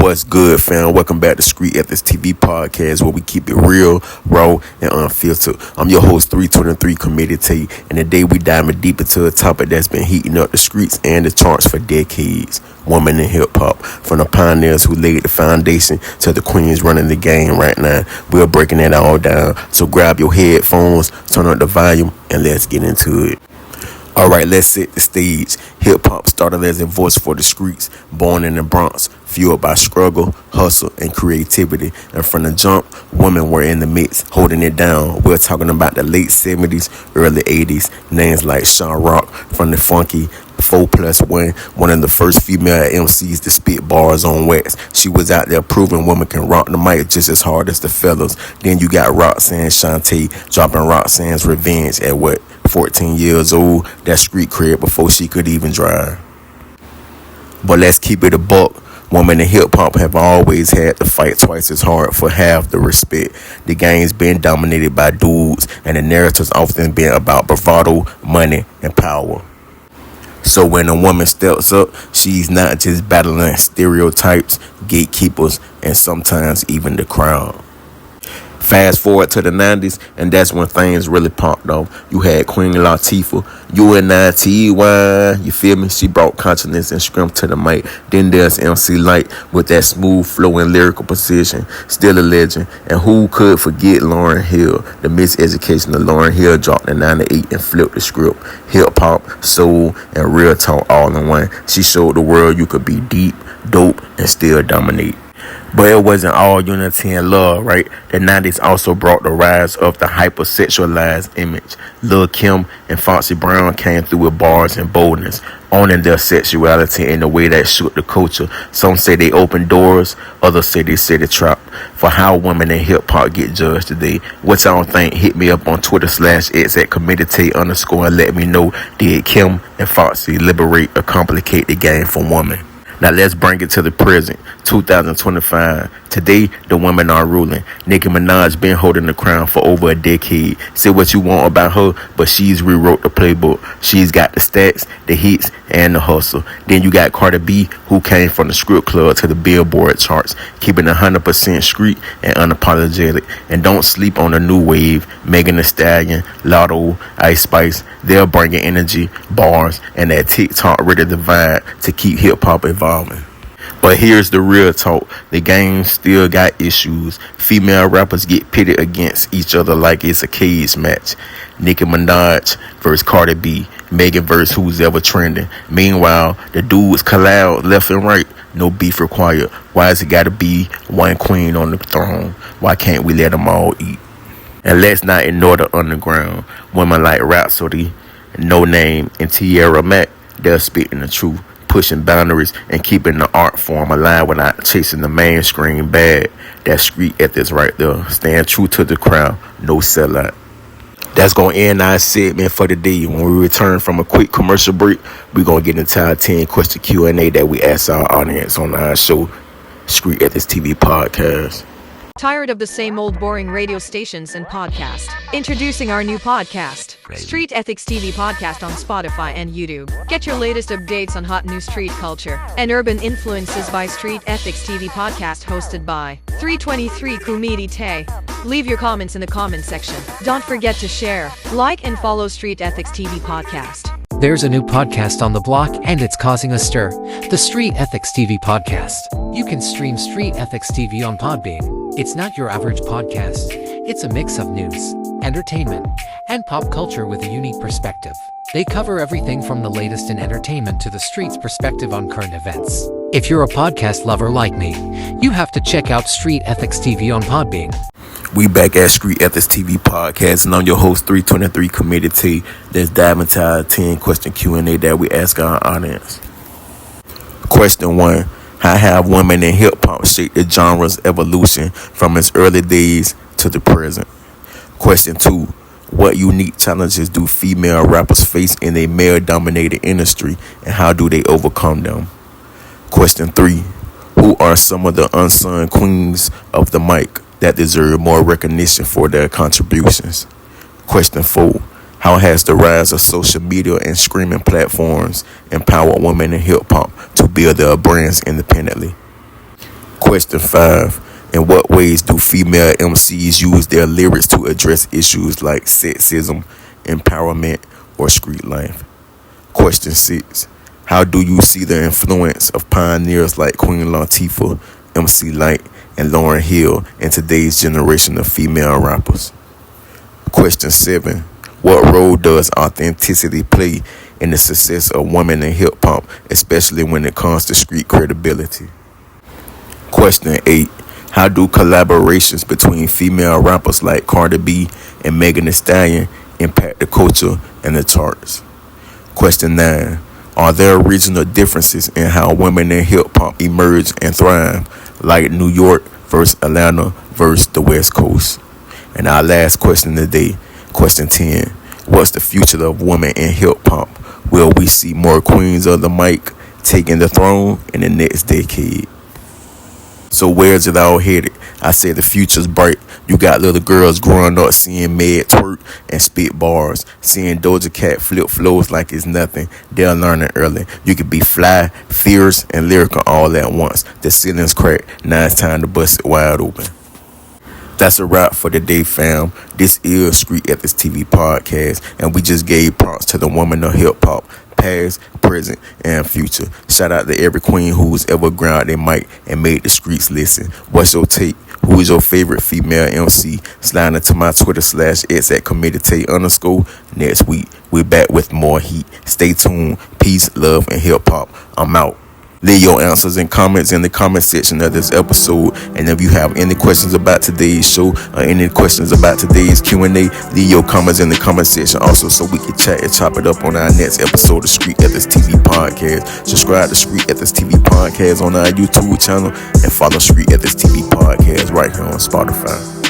What's good, fam? Welcome back to Street Ethics TV podcast, where we keep it real, raw, and unfiltered. I'm your host, 323 Committed T, and today we diving deep into a topic that's been heating up the streets and the charts for decades: women in hip hop. From the pioneers who laid the foundation to the queens running the game right now, we're breaking it all down. So grab your headphones, turn up the volume, and let's get into it. Alright, let's set the stage. Hip-hop started as a voice for the streets, born in the Bronx, fueled by struggle, hustle, and creativity. And from the jump, women were in the mix, holding it down. We're talking about the late 70s, early 80s. Names like Sean Rock from the funky 4+1, one of the first female MCs to spit bars on wax. She was out there proving women can rock the mic just as hard as the fellas. Then you got Roxanne Shante dropping Roxanne's Revenge at 14 years old. That street cred before she could even drive. But let's keep it a buck. Women in hip-hop have always had to fight twice as hard for half the respect. The game's been dominated by dudes, and the narrative's often been about bravado, money, and power. So when a woman steps up, she's not just battling stereotypes, gatekeepers, and sometimes even the crowd. Fast forward to the 90s, and that's when things really popped off. You had Queen Latifah, UNITY, you feel me? She brought consciousness and strength to the mic. Then there's MC Lyte with that smooth flow and lyrical precision, still a legend. And who could forget Lauryn Hill? The miseducation of Lauryn Hill dropped in 98 and flipped the script. Hip hop, soul, and real talk all in one. She showed the world you could be deep, dope, and still dominate. But it wasn't all unity and love, right? The 90s also brought the rise of the hypersexualized image. Lil' Kim and Foxy Brown came through with bars and boldness, owning their sexuality in a way that shook the culture. Some say they opened doors, others say they set a trap for how women in hip-hop get judged today. What y'all think? Hit me up on Twitter/X at committed_, and let me know, did Kim and Foxy liberate or complicate the game for women? Now let's bring it to the present, 2025. Today, the women are ruling. Nicki Minaj been holding the crown for over a decade. Say what you want about her, but she's rewrote the playbook. She's got the stats, the hits, and the hustle. Then you got Cardi B, who came from the script club to the Billboard charts, keeping 100% street and unapologetic. And don't sleep on the new wave. Megan Thee Stallion, Lotto, Ice Spice, they're bringing energy, bars, and that TikTok ready divide to keep hip-hop evolving. But here's the real talk. The game still got issues. Female rappers get pitted against each other like it's a cage match. Nicki Minaj versus Cardi B. Megan versus who's ever trending. Meanwhile, the dudes collide left and right. No beef required. Why has it got to be one queen on the throne? Why can't we let them all eat? And let's not ignore the underground. Women like Rhapsody, No Name, and Tierra Mack, they're spitting the truth, pushing boundaries and keeping the art form alive without chasing the mainstream bag. That street ethics right there. Stand true to the crowd, no sellout. That's going to end our segment for the day. When we return from a quick commercial break, we're going to get into our 10-question Q&A that we ask our audience on our show, Street Ethics TV Podcast. Tired of the same old boring radio stations and podcast? Introducing our new podcast, Street Ethics TV Podcast on Spotify and YouTube. Get your latest updates on hot new street culture and urban influences by Street Ethics TV Podcast, hosted by 323 Kumidi Tay. Leave your comments in the comment section. Don't forget to share, like, and follow Street Ethics TV Podcast. There's a new podcast on the block, and it's causing a stir. The Street Ethics TV Podcast. You can stream Street Ethics TV on Podbean. It's not your average podcast. It's a mix of news, entertainment, and pop culture with a unique perspective. They cover everything from the latest in entertainment to the street's perspective on current events. If you're a podcast lover like me, you have to check out Street Ethics TV on Podbean. We back at Street Ethics TV Podcast, and I'm your host, 323 Committed T. Let's dive into our 10-question Q&A that we ask our audience. Question 1. How have women in hip-hop shaped the genre's evolution from its early days to the present? Question 2. What unique challenges do female rappers face in a male-dominated industry, and how do they overcome them? Question 3. Who are some of the unsung queens of the mic that deserve more recognition for their contributions? Question 4. How has the rise of social media and streaming platforms empowered women in hip-hop to build their brands independently? Question 5. In what ways do female MCs use their lyrics to address issues like sexism, empowerment, or street life? Question 6. How do you see the influence of pioneers like Queen Latifah, MC Lyte, and Lauryn Hill in today's generation of female rappers? Question 7. What role does authenticity play in the success of women in hip-hop, especially when it comes to street credibility? Question 8. How do collaborations between female rappers like Cardi B and Megan Thee Stallion impact the culture and the charts? Question 9. Are there regional differences in how women in hip-hop emerge and thrive, like New York versus Atlanta versus the West Coast? And our last question today, question 10. What's the future of women in hip-hop? Will we see more queens of the mic taking the throne in the next decade? So where's it all headed? I say the future's bright. You got little girls growing up seeing Meg twerk and spit bars, seeing Doja Cat flip flows like it's nothing. They're learning early. You could be fly, fierce, and lyrical all at once. The ceiling's cracked. Now it's time to bust it wide open. That's a wrap for today, fam. This is Street Ethics TV Podcast, and we just gave props to the woman of hip-hop, past, present, and future. Shout out to every queen who's ever ground their mic and made the streets listen. What's your take? Who is your favorite female MC? Slide into my Twitter /x@committate_. Next week, we're back with more heat. Stay tuned. Peace, love, and hip-hop. I'm out. Leave your answers and comments in the comment section of this episode. And if you have any questions about today's show or any questions about today's Q&A, leave your comments in the comment section also, so we can chat and chop it up on our next episode of Street Ethics TV Podcast. Subscribe to Street Ethics TV Podcast on our YouTube channel and follow Street Ethics TV Podcast right here on Spotify.